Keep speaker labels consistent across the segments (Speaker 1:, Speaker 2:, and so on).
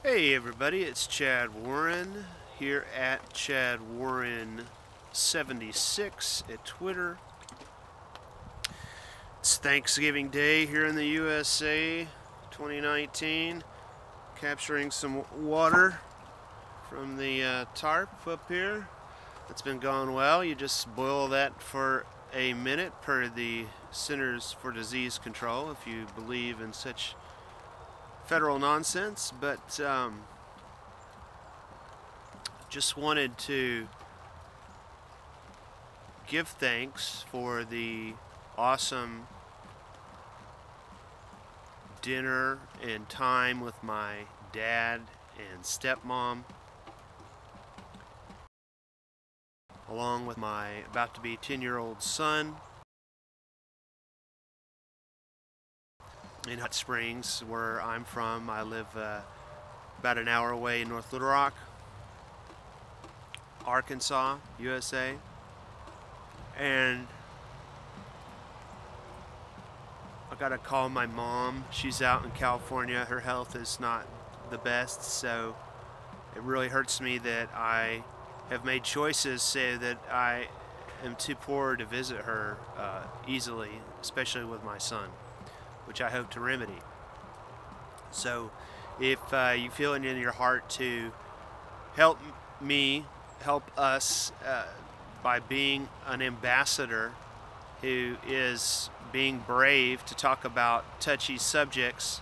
Speaker 1: Hey everybody, it's Chad Warren here at Chad Warren 76 at Twitter. It's Thanksgiving Day here in the USA, 2019. Capturing some water from the tarp up here. It's been going well. You just boil that for a minute per the Centers for Disease Control if you believe in such federal nonsense, but just wanted to give thanks for the awesome dinner and time with my dad and stepmom, along with my about to be 10-year-old son in Hot Springs, where I'm from. I live about an hour away in North Little Rock, Arkansas, USA. And I gotta call my mom. She's out in California. Her health is not the best, so it really hurts me that I have made choices so that I am too poor to visit her easily, especially with my son, which I hope to remedy. So if you feel it in your heart to help me, help us by being an ambassador who is being brave to talk about touchy subjects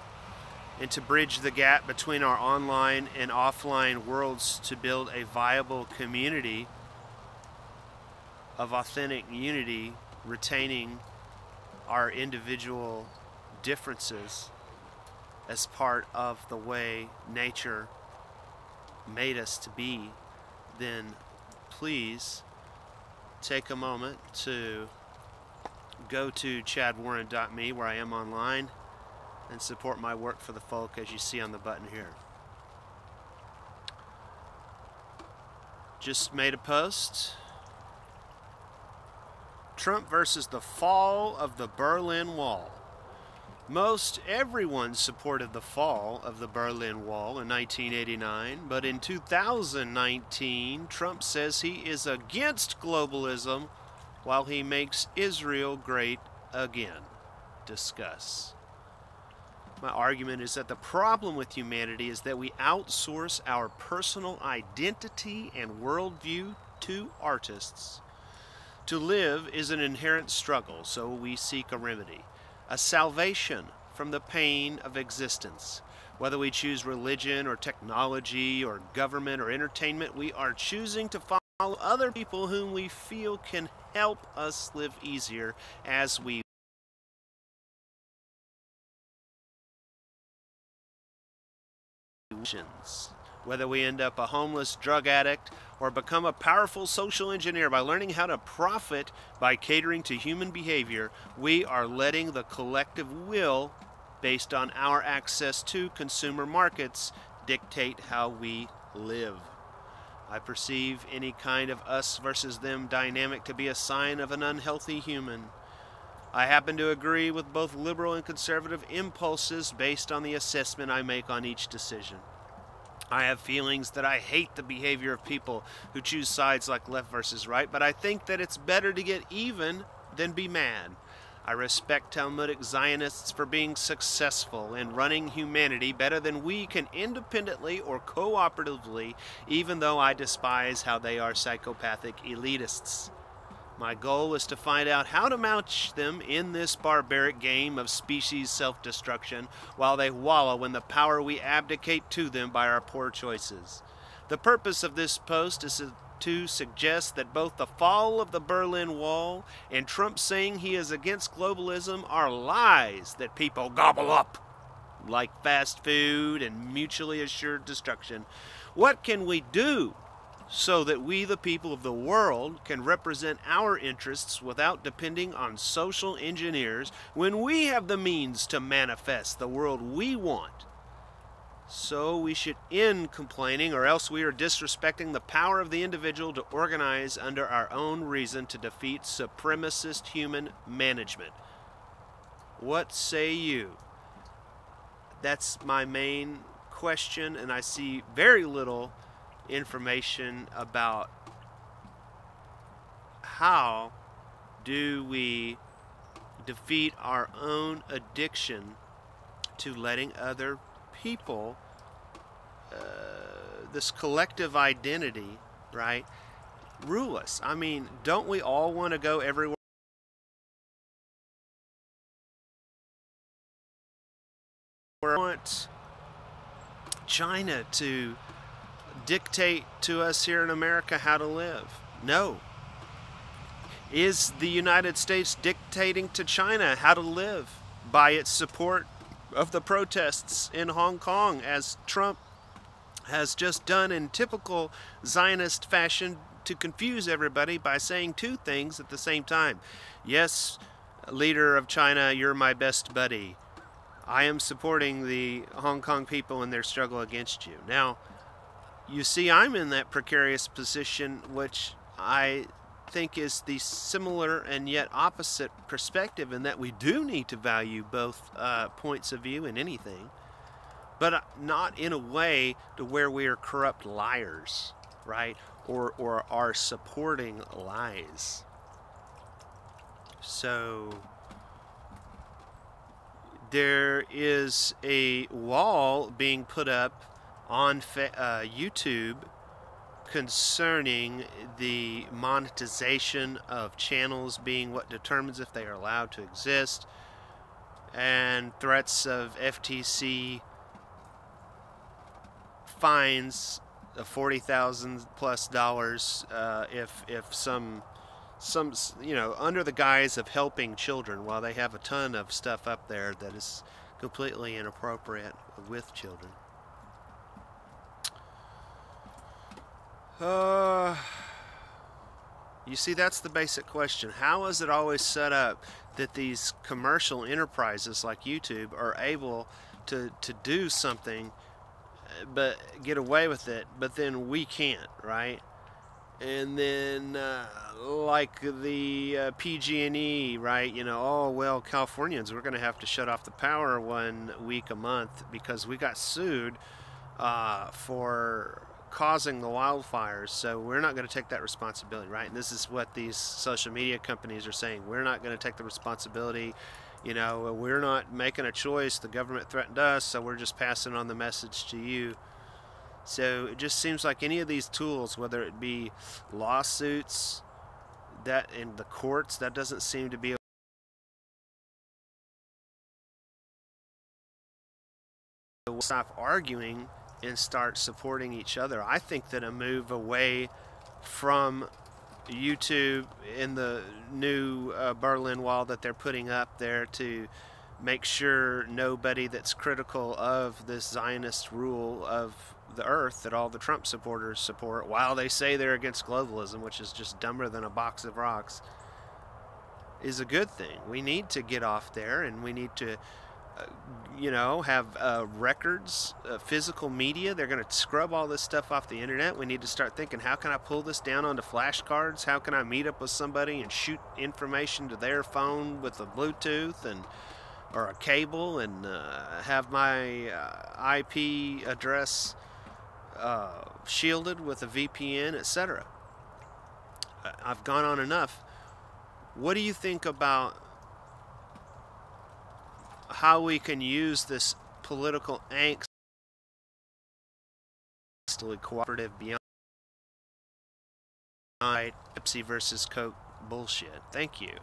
Speaker 1: and to bridge the gap between our online and offline worlds to build a viable community of authentic unity, retaining our individual differences as part of the way nature made us to be, then please take a moment to go to chadwarren.me, where I am online, and support my work for the folk as you see on the button here. Just made a post. Trump versus the fall of the Berlin Wall. Most everyone supported the fall of the Berlin Wall in 1989, but in 2019, Trump says he is against globalism while he makes Israel great again. Discuss. My argument is that the problem with humanity is that we outsource our personal identity and worldview to artists. To live is an inherent struggle, so we seek a remedy, a salvation from the pain of existence. Whether we choose religion or technology or government or entertainment, we are choosing to follow other people whom we feel can help us live easier as we whether we end up a homeless drug addict or become a powerful social engineer by learning how to profit by catering to human behavior, we are letting the collective will, based on our access to consumer markets, dictate how we live. I perceive any kind of us versus them dynamic to be a sign of an unhealthy human. I happen to agree with both liberal and conservative impulses based on the assessment I make on each decision. I have feelings that I hate the behavior of people who choose sides like left versus right, but I think that it's better to get even than be mad. I respect Talmudic Zionists for being successful in running humanity better than we can independently or cooperatively, even though I despise how they are psychopathic elitists. My goal is to find out how to match them in this barbaric game of species self-destruction while they wallow in the power we abdicate to them by our poor choices. The purpose of this post is to suggest that both the fall of the Berlin Wall and Trump saying he is against globalism are lies that people gobble up like fast food and mutually assured destruction. What can we do so that we, the people of the world, can represent our interests without depending on social engineers when we have the means to manifest the world we want? So we should end complaining, or else we are disrespecting the power of the individual to organize under our own reason to defeat supremacist human management. What say you? That's my main question, and I see very little information about how do we defeat our own addiction to letting other people, this collective identity, right, rule us. I mean, don't we all want to go everywhere? We want China to dictate to us here in America how to live. No. Is the United States dictating to China how to live by its support of the protests in Hong Kong, as Trump has just done in typical Zionist fashion to confuse everybody by saying two things at the same time? Yes, leader of China, you're my best buddy. I am supporting the Hong Kong people in their struggle against you. Now, you see, I'm in that precarious position, which I think is the similar and yet opposite perspective, in that we do need to value both points of view in anything, but not in a way to where we are corrupt liars, right? Or are supporting lies. So there is a wall being put up on YouTube concerning the monetization of channels being what determines if they are allowed to exist, and threats of FTC fines of $40,000 plus if some under the guise of helping children, while they have a ton of stuff up there that is completely inappropriate with children. You see, that's the basic question. How is it always set up that these commercial enterprises like YouTube are able to do something but get away with it, but then we can't, right? And then like the PG&E, right? Oh, well, Californians, we're going to have to shut off the power 1 week a month because we got sued for causing the wildfires, so we're not going to take that responsibility, right? And this is what these social media companies are saying. We're not going to take the responsibility. We're not making a choice. The government threatened us, so we're just passing on the message to you. So it just seems like any of these tools, whether it be lawsuits, that in the courts, that doesn't seem to be we'll stop arguing and start supporting each other. I think that a move away from YouTube in the new Berlin Wall that they're putting up there to make sure nobody that's critical of this Zionist rule of the earth that all the Trump supporters support, while they say they're against globalism, which is just dumber than a box of rocks, is a good thing. We need to get off there, and we need to have records, physical media. They're going to scrub all this stuff off the internet. We need to start thinking, how can I pull this down onto flashcards? How can I meet up with somebody and shoot information to their phone with a Bluetooth or a cable, and have my IP address shielded with a VPN, etc. I've gone on enough. What do you think about how we can use this political angst to cooperative beyond Pepsi versus Coke bullshit? Thank you.